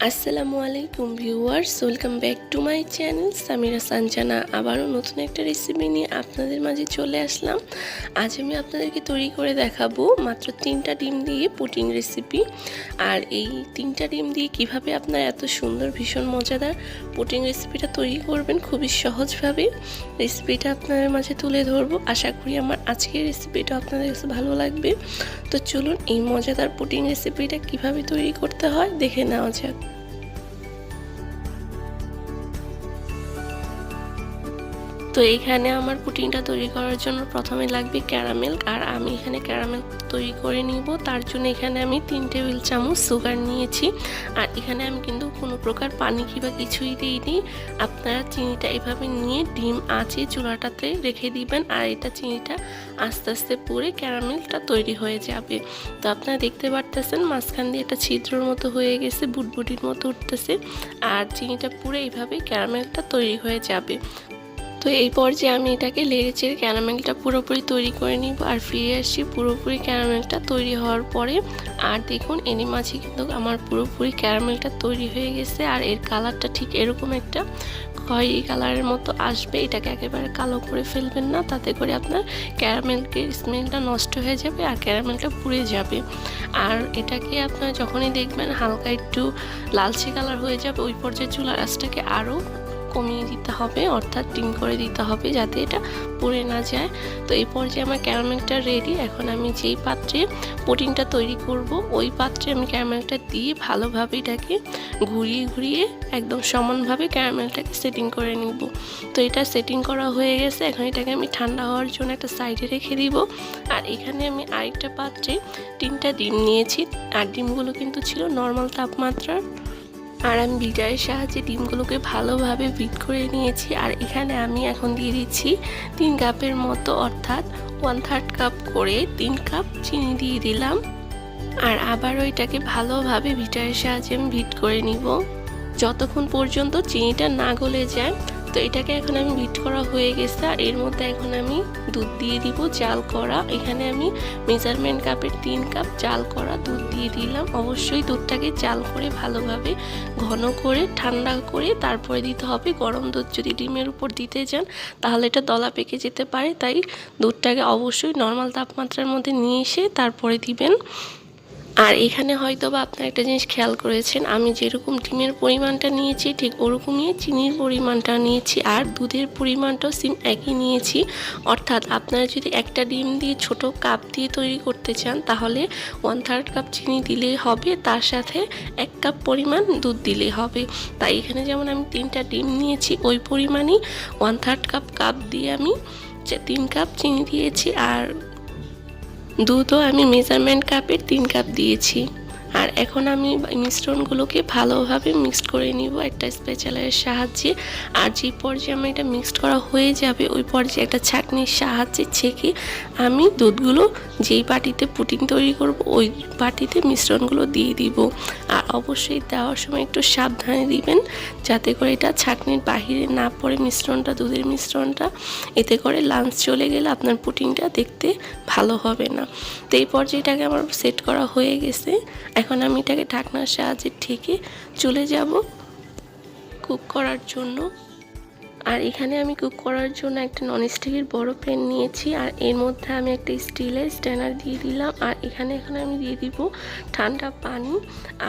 আসসালামু আলাইকুম viewers, welcome back to my channel Samira Sanjana. আবারও নতুন একটা রেসিপি নিয়ে আপনাদের মাঝে চলে আসলাম। আজ আমি আপনাদেরকে তৈরি করে দেখাবো মাত্র 3টা ডিম দিয়ে পুডিং রেসিপি। আর এই 3টা ডিম দিয়ে কিভাবে আপনারা এত সুন্দর ভীষণ মজাদার পুডিং রেসিপিটা তৈরি করবেন খুবই সহজভাবে রেসিপিটা আপনাদের মাঝে তুলে ধরবো। আশা করি আমার আজকের রেসিপিটা আপনাদের কাছে ভালো লাগবে। তো চলুন এই মজাদার পুডিং রেসিপিটা কিভাবে তৈরি করতে হয় দেখে নেওয়া যাক। তো এইখানে আমার পুডিংটা তৈরি করার জন্য প্রথমে লাগবে ক্যারামেল, আর আমি এখানে ক্যারামেল তৈরি করে নিব। তার জন্য এখানে আমি 3 টেবিল চামচ সুগার নিয়েছি। আর এখানে আমি কিন্তু কোনো প্রকার পানি কিংবা কিছুই দিইনি। আপনারা চিনিটা এভাবে নিয়ে ডিম আঁচে চুলাটাতে রেখে দিবেন, আর এটা চিনিটা আস্তে আস্তে পুড়ে ক্যারামেলটা তৈরি হয়ে যাবে। তো আপনারা দেখতে পারতেছেন মাঝখান দিয়ে একটা ছিদ্রর মতো হয়ে গেছে, বুটবুটির মতো উঠতেছে, আর চিনিটা পুড়ে এইভাবে ক্যারামেলটা তৈরি হয়ে যাবে। তো এই পর্যায়ে আমি এটাকে নেড়েচেড়ে ক্যারামেলটা পুরোপুরি তৈরি করে নিব আর ফিরে আসছি পুরোপুরি ক্যারামেলটা তৈরি হওয়ার পরে। আর দেখুন এর মাঝে কিন্তু আমার পুরোপুরি ক্যারামেলটা তৈরি হয়ে গেছে, আর এর কালারটা ঠিক এরকম একটা খয়েরি কালারের মতো আসবে। এটাকে একেবারে কালো করে ফেলবেন না, তাতে করে আপনার ক্যারামেলের স্মেলটা নষ্ট হয়ে যাবে আর ক্যারামেলটা পুড়ে যাবে। আর এটাকে আপনারা যখনই দেখবেন হালকা একটু লালচে কালার হয়ে যাবে, ওই পর্যায়ে চুলার আঁচটাকে আরও কমিয়ে দিতে হবে, অর্থাৎ ডিম করে দিতে হবে যাতে এটা পুড়ে না যায়। তো এই পর্যায়ে আমার ক্যারামেলটা রেডি। এখন আমি যেই পাত্রে পুডিংটা তৈরি করব ওই পাত্রে আমি ক্যারামেলটা দিয়ে ভালোভাবে এটাকে ঘুরিয়ে ঘুরিয়ে একদম সমানভাবে ক্যারামেলটাকে সেটিং করে নিব। তো এটা সেটিং করা হয়ে গেছে। এখন এটাকে আমি ঠান্ডা হওয়ার জন্য একটা সাইডে রেখে দিব। আর এখানে আমি আরেকটা পাত্রে 3টা ডিম নিয়েছি, আর ডিমগুলো কিন্তু ছিল নর্মাল তাপমাত্রার। আর আমি বিটারের সাহায্যে ডিমগুলোকে ভালোভাবে বিট করে নিয়েছি। আর এখানে আমি এখন দিয়ে দিচ্ছি 3 কাপের মতো, অর্থাৎ 1/3 কাপ করে 3 কাপ চিনি দিয়ে দিলাম। আর আবারও এটাকে ভালোভাবে বিটারের সাহায্যে আমি বিট করে নিব যতক্ষণ পর্যন্ত চিনিটা না গলে যায়। তো এটাকে এখন আমি বিট করা হয়ে গেছে। আর এর মধ্যে এখন আমি দুধ দিয়ে দিব জাল করা। এখানে আমি মেজারমেন্ট কাপের 3 কাপ জাল করা দুধ দিয়ে দিলাম। অবশ্যই দুধটাকে জাল করে ভালোভাবে ঘন করে ঠান্ডা করে তারপরে দিতে হবে। গরম দুধ যদি ডিমের উপর দিতে যান তাহলে এটা দলা পেকে যেতে পারে, তাই দুধটাকে অবশ্যই নর্মাল তাপমাত্রার মধ্যে নিয়ে এসে তারপরে দিবেন। আর এখানে হয়তো বা আপনারা একটা জিনিস খেয়াল করেছেন, আমি যেরকম ডিমের পরিমাণটা নিয়েছি ঠিক ওরকমই চিনির পরিমাণটা নিয়েছি, আর দুধের পরিমাণটাও সেম একই নিয়েছি। অর্থাৎ আপনারা যদি একটা ডিম দিয়ে ছোট কাপ দিয়ে তৈরি করতে চান তাহলে 1/3 কাপ চিনি দিলেই হবে, তার সাথে 1 কাপ পরিমাণ দুধ দিলেই হবে। তাই এখানে যেমন আমি 3টা ডিম নিয়েছি ওই পরিমাণই 1/3 কাপ দিয়ে আমি 3 কাপ চিনি দিয়েছি, আর দুধও আমি মেজারমেন্ট কাপের 3 কাপ দিয়েছি। আর এখন আমি মিশ্রণগুলোকে ভালোভাবে মিক্সড করে নিব একটা স্প্যাচুলার সাহায্যে। আর যে পর্যায়ে আমার এটা মিক্সড করা হয়ে যাবে ওই পর্যায়ে একটা ছাঁকনির সাহায্যে ছেঁকে আমি দুধগুলো যেই বাটিতে পুডিং তৈরি করব ওই বাটিতে মিশ্রণগুলো দিয়ে দিব। আর অবশ্যই দেওয়ার সময় একটু সাবধানে দিবেন যাতে করে এটা ছাঁকনির বাহিরে না পড়ে মিশ্রণটা, দুধের মিশ্রণটা। এতে করে লাঞ্চ চলে গেলে আপনার পুডিংটা দেখতে ভালো হবে না। তো এই পর্যায়টাকে আমার সেট করা হয়ে গেছে। এখন আমি এটাকে ঢাকনার সাহায্যে ঢেকে চলে যাব কুক করার জন্য। আর এখানে আমি কুক করার জন্য একটা ননস্টিকের বড় প্যান নিয়েছি, আর এর মধ্যে আমি একটা স্টিলের স্ট্যান্ডার দিয়ে দিলাম। আর এখানে আমি দিয়ে দিব ঠান্ডা পানি।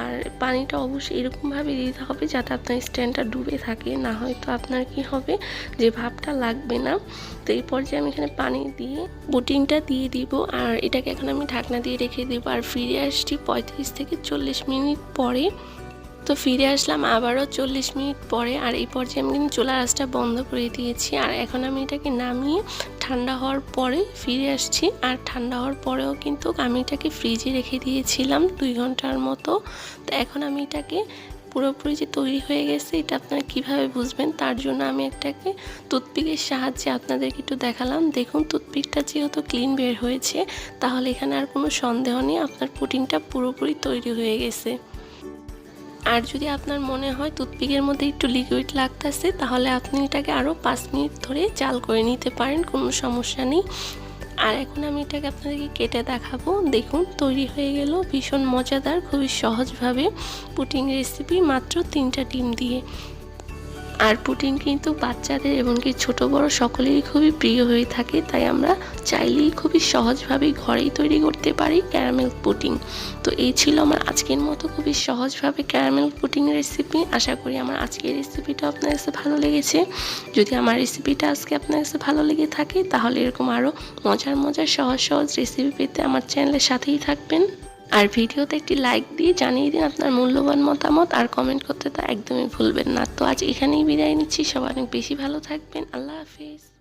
আর পানিটা অবশ্যই এরকমভাবে দিতে হবে যাতে আপনার স্ট্যান্ডটা ডুবে থাকে, না হয়তো আপনার কি হবে যে ভাবটা লাগবে না। তো এই পর্যায়ে আমি এখানে পানি দিয়ে পুডিংটা দিয়ে দিব, আর এটাকে এখন আমি ঢাকনা দিয়ে রেখে দেব। আর ফিরে আসছি 35 থেকে 40 মিনিট পরে। তো ফিরে আসলাম আবারও 40 মিনিট পরে। আর এই পর্যায়ে আমি কিন্তু চুলার আঁচটা বন্ধ করে দিয়েছি। আর এখন আমি এটাকে নামিয়ে ঠান্ডা হওয়ার পরে ফিরে আসছি। আর ঠান্ডা হওয়ার পরেও কিন্তু আমি এটাকে ফ্রিজে রেখে দিয়েছিলাম 2 ঘন্টার মতো। তো এখন আমি এটাকে পুরোপুরি যে তৈরি হয়ে গেছে এটা আপনারা কীভাবে বুঝবেন, তার জন্য আমি একটাকে টুথপিকের সাহায্যে আপনাদেরকে একটু দেখালাম। দেখুন টুথপিকটা যেহেতু ক্লিন বের হয়েছে তাহলে এখানে আর কোনো সন্দেহ নেই, আপনার পুডিংটা পুরোপুরি তৈরি হয়ে গেছে। আর যদি আপনার মনে হয় টুথপিকের মধ্যে একটু লিকুইড লাগতেছে তাহলে আপনি এটাকে আরও 5 মিনিট ধরে জাল করে নিতে পারেন, কোনো সমস্যা নেই। আর এখন আমি এটাকে আপনাদেরকে কেটে দেখাবো। দেখুন তৈরি হয়ে গেল ভীষণ মজাদার খুবই সহজভাবে পুডিং রেসিপি মাত্র 3টা ডিম দিয়ে। আর পুডিং কিন্তু বাচ্চাদের এবং কি ছোট বড় সকলেরই খুবই প্রিয় হয়ে থাকে, তাই আমরা চাইলেই খুবই সহজভাবে ঘরেই তৈরি করতে পারি ক্যারামেল পুডিং। তো এই ছিল আমার আজকের মতো খুবই সহজভাবে ক্যারামেল পুডিং রেসিপি। আশা করি আমার আজকের রেসিপিটা আপনার কাছে ভালো লেগেছে। যদি আমার রেসিপিটা আজকে আপনার কাছে ভালো লেগে থাকে তাহলে এরকম আরও মজার সহজ সহজ রেসিপি পেতে আমার চ্যানেলের সাথেই থাকবেন। আর ভিডিওতে একটি লাইক দিয়ে জানিয়ে দিন আপনার মূল্যবান মতামত, আর কমেন্ট করতে তো একদমই ভুলবেন না। তো আজ এখানেই বিদায় নিচ্ছি, সবাই অনেক বেশি ভালো থাকবেন। আল্লাহ হাফিজ।